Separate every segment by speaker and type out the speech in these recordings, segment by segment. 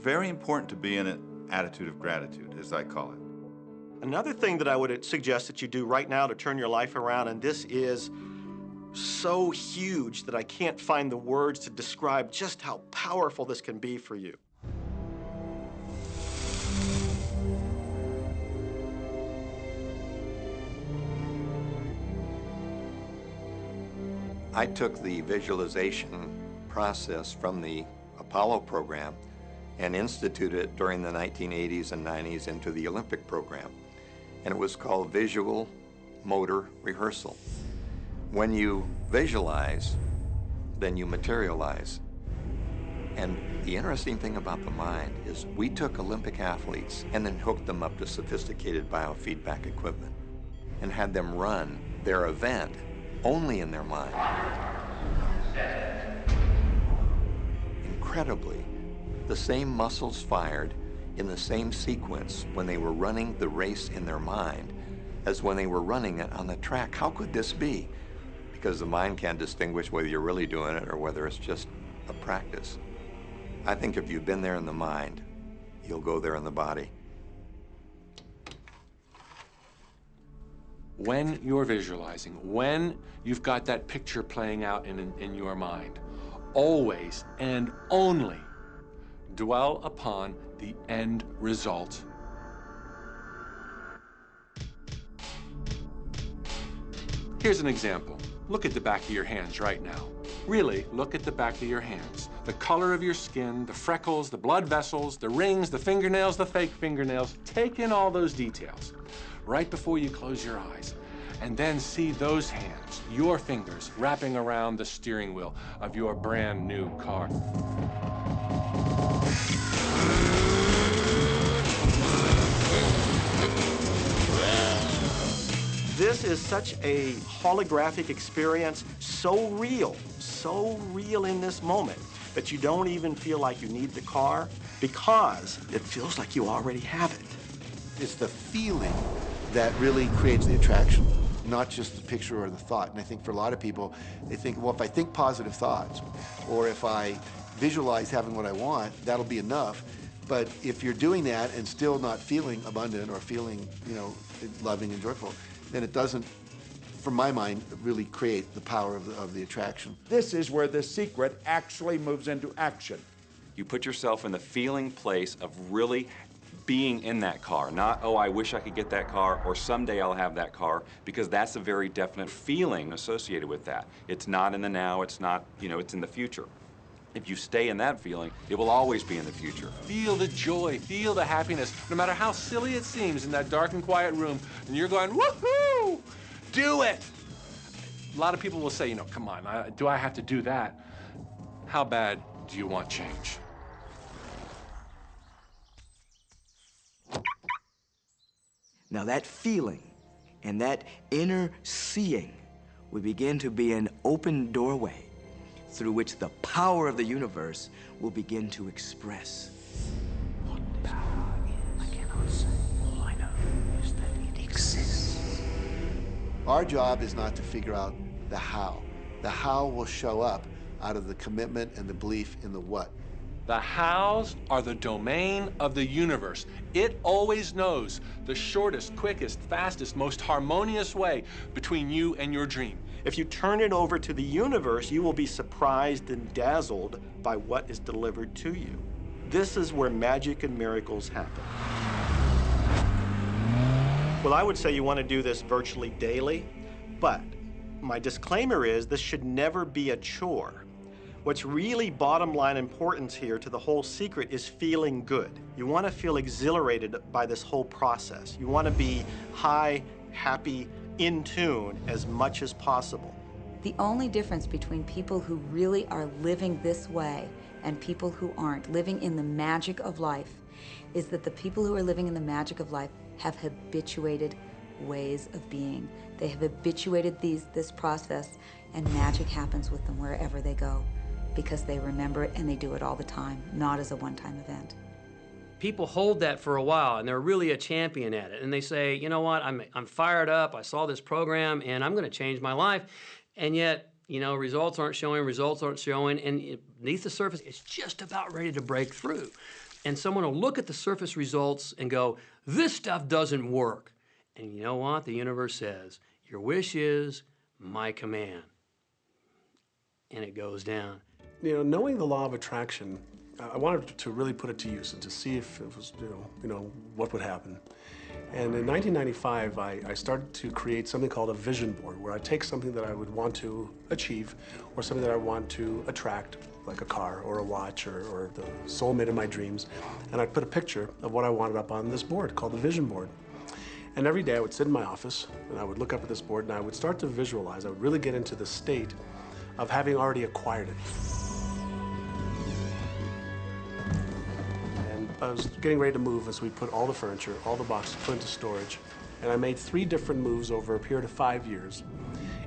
Speaker 1: very important to be in an attitude of gratitude, as I call it.
Speaker 2: Another thing that I would suggest that you do right now to turn your life around, and this is so huge that I can't find the words to describe just how powerful this can be for you.
Speaker 3: I took the visualization process from the Apollo program and instituted it during the 1980s and 90s into the Olympic program. And it was called visual motor rehearsal. When you visualize, then you materialize. And the interesting thing about the mind is we took Olympic athletes and then hooked them up to sophisticated biofeedback equipment and had them run their event only in their mind. Incredibly, the same muscles fired in the same sequence when they were running the race in their mind as when they were running it on the track. How could this be? Because the mind can't distinguish whether you're really doing it or whether it's just a practice. I think if you've been there in the mind, you'll go there in the body.
Speaker 4: When you're visualizing, when you've got that picture playing out in your mind, always and only dwell upon the end result. Here's an example. Look at the back of your hands right now. Really, look at the back of your hands. The color of your skin, the freckles, the blood vessels, the rings, the fingernails, the fake fingernails. Take in all those details right before you close your eyes. And then see those hands, your fingers, wrapping around the steering wheel of your brand new car.
Speaker 2: This is such a holographic experience, so real in this moment, that you don't even feel like you need the car because it feels like you already have it.
Speaker 5: It's the feeling that really creates the attraction, not just the picture or the thought. And I think for a lot of people, they think, well, if I think positive thoughts, or if I visualize having what I want, that'll be enough. But if you're doing that and still not feeling abundant or feeling, loving and joyful, then it doesn't, from my mind, really create the power of the attraction.
Speaker 6: This is where the secret actually moves into action.
Speaker 7: You put yourself in the feeling place of really being in that car, not, oh, I wish I could get that car, or someday I'll have that car, because that's a very definite feeling associated with that. It's not in the now, it's not, it's in the future. If you stay in that feeling, it will always be in the future.
Speaker 4: Feel the joy, feel the happiness, no matter how silly it seems in that dark and quiet room, and you're going, woohoo, do it. A lot of people will say, come on, do I have to do that? How bad do you want change?
Speaker 8: Now that feeling and that inner seeing will begin to be an open doorway through which the power of the universe will begin to express.
Speaker 9: What power is, I cannot say. All I know is that it exists.
Speaker 5: Our job is not to figure out the how. The how will show up out of the commitment and the belief in the what.
Speaker 4: The hows are the domain of the universe. It always knows the shortest, quickest, fastest, most harmonious way between you and your dream.
Speaker 2: If you turn it over to the universe, you will be surprised and dazzled by what is delivered to you. This is where magic and miracles happen. Well, I would say you want to do this virtually daily, but my disclaimer is this should never be a chore. What's really bottom line importance here to the whole secret is feeling good. You want to feel exhilarated by this whole process. You want to be high, happy, in tune as much as possible.
Speaker 10: The only difference between people who really are living this way and people who aren't, living in the magic of life, is that the people who are living in the magic of life have habituated ways of being. They have habituated this process, and magic happens with them wherever they go because they remember it and they do it all the time, not as a one-time event.
Speaker 11: People hold that for a while and they're really a champion at it. And they say, you know what, I'm fired up, I saw this program and I'm gonna change my life. And yet, results aren't showing, and beneath the surface, it's just about ready to break through. and someone will look at the surface results and go, this stuff doesn't work. And you know what? The universe says, your wish is my command. And it goes down.
Speaker 12: You know, knowing the law of attraction, I wanted to really put it to use and to see if it was, what would happen. And in 1995, I started to create something called a vision board, where I take something that I would want to achieve or something that I want to attract, like a car or a watch or the soulmate of my dreams, and I'd put a picture of what I wanted up on this board called the vision board. And every day I would sit in my office and I would look up at this board and I would start to visualize. I would really get into the state of having already acquired it. And I was getting ready to move as we put all the furniture, all the boxes put into storage. And I made 3 different moves over a period of 5 years.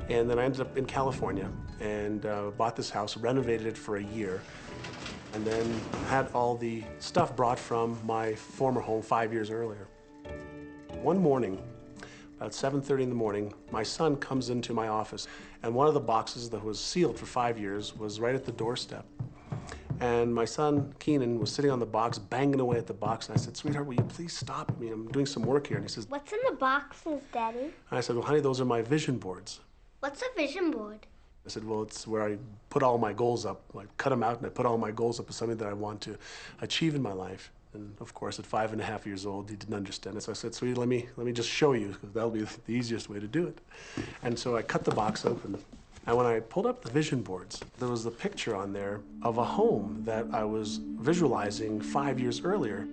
Speaker 12: And then I ended up in California and bought this house, renovated it for a year, and then had all the stuff brought from my former home 5 years earlier. One morning, about 7:30 in the morning, my son comes into my office, and one of the boxes that was sealed for 5 years was right at the doorstep. And my son, Keenan, was sitting on the box, banging away at the box, and I said, sweetheart, will you please stop me? I'm doing some work here. And he says,
Speaker 13: what's in the boxes, Daddy?
Speaker 12: And I said, well, honey, those are my vision boards.
Speaker 13: What's a vision board?
Speaker 12: I said, well, it's where I put all my goals up. I cut them out and I put all my goals up as something that I want to achieve in my life. And of course, at 5.5 years old, he didn't understand it. So I said, sweetie, let me just show you, because that'll be the easiest way to do it. And so I cut the box open. And when I pulled up the vision boards, there was a picture on there of a home that I was visualizing 5 years earlier.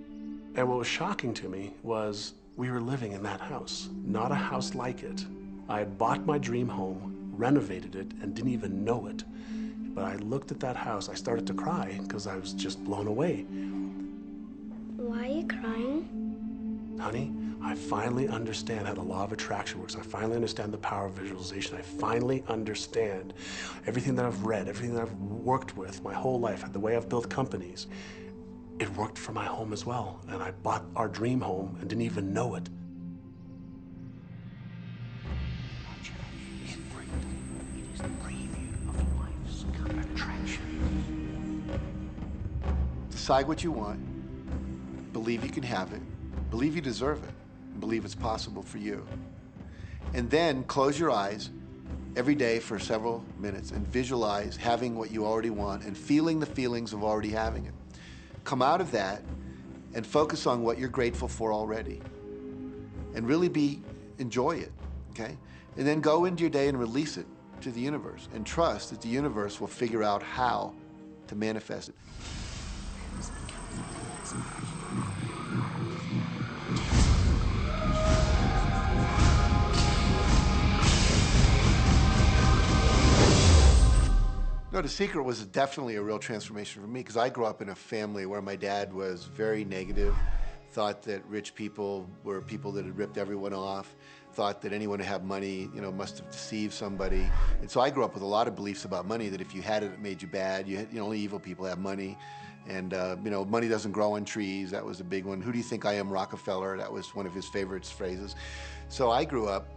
Speaker 12: And what was shocking to me was we were living in that house, not a house like it. I had bought my dream home, renovated it, and didn't even know it. But I looked at that house, I started to cry because I was just blown away.
Speaker 13: Why are you crying?
Speaker 12: Honey, I finally understand how the law of attraction works. I finally understand the power of visualization. I finally understand everything that I've read, everything that I've worked with my whole life, the way I've built companies. It worked for my home as well. And I bought our dream home and didn't even know it.
Speaker 9: It is the preview of life's attraction.
Speaker 5: Decide what you want. Believe you can have it. Believe you deserve it. And believe it's possible for you. And then close your eyes every day for several minutes and visualize having what you already want and feeling the feelings of already having it. Come out of that and focus on what you're grateful for already. And really enjoy it, okay? And then go into your day and release it to the universe and trust that the universe will figure out how to manifest it. No, The Secret was definitely a real transformation for me because I grew up in a family where my dad was very negative, thought that rich people were people that had ripped everyone off, thought that anyone who had money, must have deceived somebody. And so I grew up with a lot of beliefs about money, that if you had it, it made you bad. Only evil people have money. And, money doesn't grow on trees. That was a big one. Who do you think I am, Rockefeller? That was one of his favorite phrases. So I grew up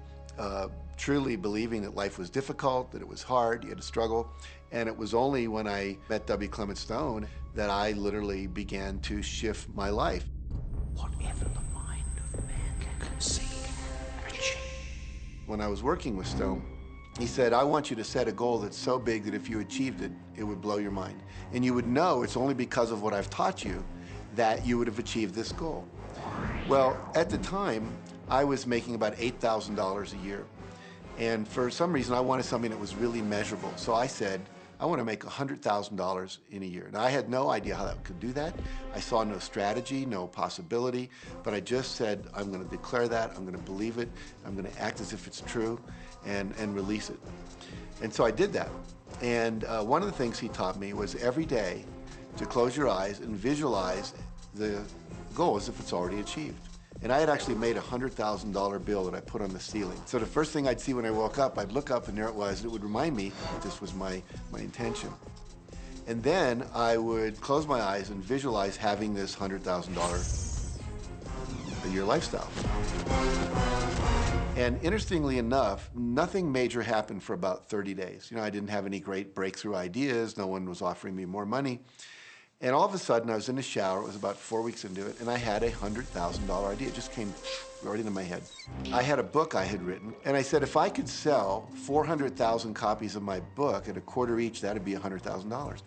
Speaker 5: truly believing that life was difficult, that it was hard, you had to struggle. And it was only when I met W. Clement Stone that I literally began to shift my life.
Speaker 9: Whatever the mind of man can conceive, achieve.
Speaker 5: When I was working with Stone, he said, I want you to set a goal that's so big that if you achieved it, it would blow your mind. And you would know it's only because of what I've taught you that you would have achieved this goal. Well, at the time, I was making about $8,000 a year. And for some reason, I wanted something that was really measurable. So I said, I want to make $100,000 in a year. Now, I had no idea how I could do that. I saw no strategy, no possibility, but I just said, I'm going to declare that, I'm going to believe it, I'm going to act as if it's true, and release it. And so I did that. And one of the things he taught me was every day to close your eyes and visualize the goal as if it's already achieved. And I had actually made a $100,000 bill that I put on the ceiling. So the first thing I'd see when I woke up, I'd look up and there it was, and it would remind me that this was my intention. And then I would close my eyes and visualize having this $100,000 a year lifestyle. And interestingly enough, nothing major happened for about 30 days. I didn't have any great breakthrough ideas. No one was offering me more money. And all of a sudden, I was in the shower, it was about 4 weeks into it, and I had a $100,000 idea. It just came right into my head. I had a book I had written, and I said, if I could sell 400,000 copies of my book at a quarter each, that'd be $100,000.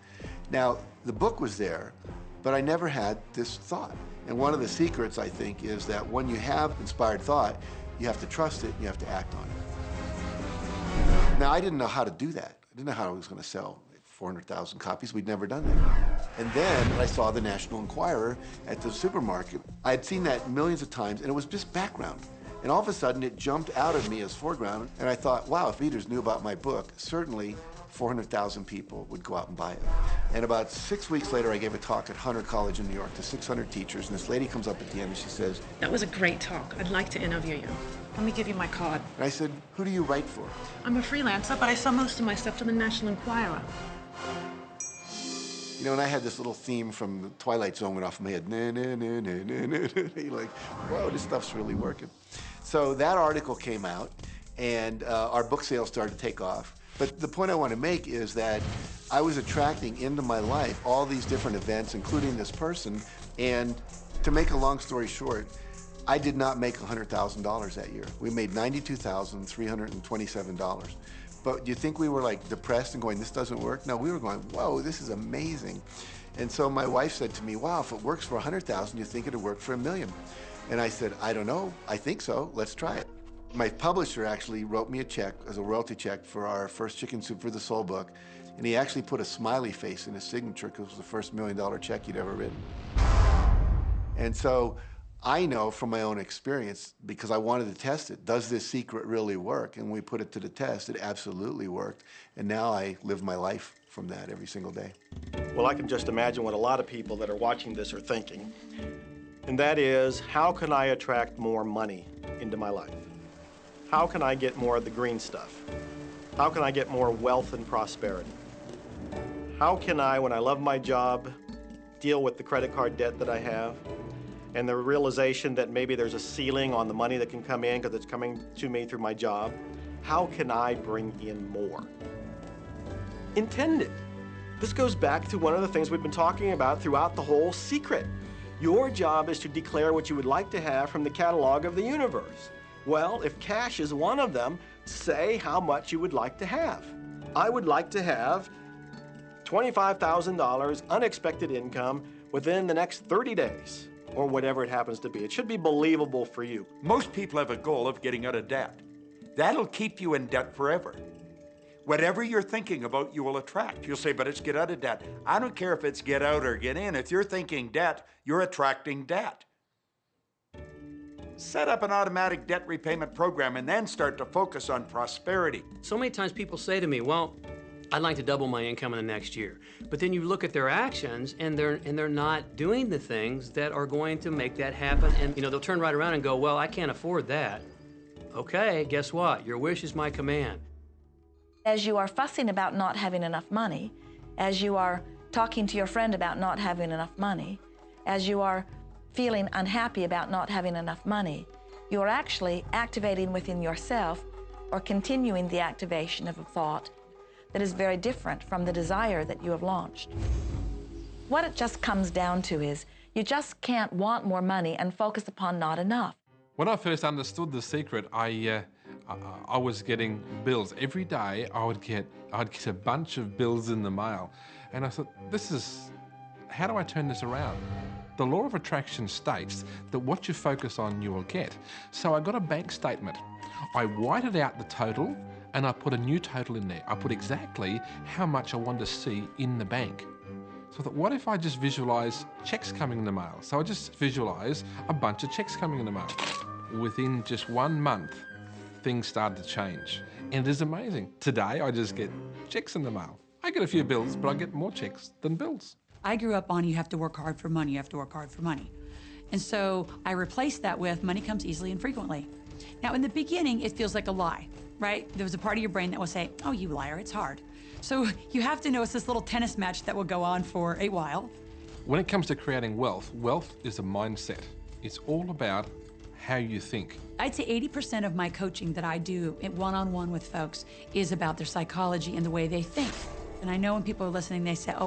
Speaker 5: Now, the book was there, but I never had this thought. And one of the secrets, I think, is that when you have inspired thought, you have to trust it, and you have to act on it. Now, I didn't know how to do that. I didn't know how I was going to sell 400,000 copies. We'd never done that. And then I saw the National Enquirer at the supermarket. I had seen that millions of times, and it was just background. And all of a sudden, it jumped out of me as foreground, and I thought, wow, if readers knew about my book, certainly 400,000 people would go out and buy it. And about 6 weeks later, I gave a talk at Hunter College in New York to 600 teachers, and this lady comes up at the end and she says,
Speaker 14: "That was a great talk. I'd like to interview you. Let me give you my card."
Speaker 5: and I said, who do you write for?
Speaker 14: I'm a freelancer, but I sell most of my stuff to the National Enquirer.
Speaker 5: You know, and I had this little theme from the Twilight Zone went off in my head. Na, na, na, na, na, na, na. You're like, whoa, this stuff's really working. So that article came out, and our book sales started to take off. But the point I want to make is that I was attracting into my life all these different events, including this person. And to make a long story short, I did not make $100,000 that year. We made $92,327. But do you think we were like depressed and going, this doesn't work? No, we were going, whoa, this is amazing. And so my wife said to me, wow, if it works for 100,000, you think it'd work for $1 million? And I said, I don't know, I think so, let's try it. My publisher actually wrote me a check as a royalty check for our first Chicken Soup for the Soul book. And he actually put a smiley face in his signature because it was the first $1 million check he'd ever written. And so I know from my own experience, because I wanted to test it, does this secret really work? And when we put it to the test, it absolutely worked. And now I live my life from that every single day.
Speaker 2: Well, I can just imagine what a lot of people that are watching this are thinking. And that is, how can I attract more money into my life? How can I get more of the green stuff? How can I get more wealth and prosperity? How can I, when I love my job, deal with the credit card debt that I have? And the realization that maybe there's a ceiling on the money that can come in because it's coming to me through my job. How can I bring in more? Intend it. This goes back to one of the things we've been talking about throughout the whole secret. Your job is to declare what you would like to have from the catalog of the universe. Well, if cash is one of them, say how much you would like to have. I would like to have $25,000 unexpected income within the next 30 days. Or whatever it happens to be. It should be believable for you.
Speaker 6: Most people have a goal of getting out of debt. That'll keep you in debt forever. Whatever you're thinking about, you will attract. You'll say, but it's get out of debt. I don't care if it's get out or get in. If you're thinking debt, you're attracting debt. Set up an automatic debt repayment program and then start to focus on prosperity.
Speaker 11: So many times people say to me, well, I'd like to double my income in the next year. But then you look at their actions and they're not doing the things that are going to make that happen. And they'll turn right around and go, well, I can't afford that. Okay, guess what? Your wish is my command.
Speaker 15: As you are fussing about not having enough money, as you are talking to your friend about not having enough money, as you are feeling unhappy about not having enough money, you are actually activating within yourself or continuing the activation of a thought that is very different from the desire that you have launched. What it just comes down to is you just can't want more money and focus upon not enough.
Speaker 4: When I first understood the secret, I was getting bills. Every day I'd get a bunch of bills in the mail. And I thought, how do I turn this around? The law of attraction states that what you focus on, you will get. So I got a bank statement. I whited out the total and I put a new total in there. I put exactly how much I wanted to see in the bank. So I thought, what if I just visualize checks coming in the mail? So I just visualize a bunch of checks coming in the mail. Within just 1 month, things started to change. And it is amazing. Today, I just get checks in the mail. I get a few bills, but I get more checks than bills.
Speaker 16: I grew up on you have to work hard for money, you have to work hard for money. And so I replaced that with money comes easily and frequently. Now, in the beginning, it feels like a lie, right? There was a part of your brain that will say, oh, you liar, it's hard. So you have to know it's this little tennis match that will go on for a while.
Speaker 4: When it comes to creating wealth, wealth is a mindset. It's all about how you think.
Speaker 16: I'd say 80% of my coaching that I do one-on-one with folks is about their psychology and the way they think. And I know when people are listening, they say, oh,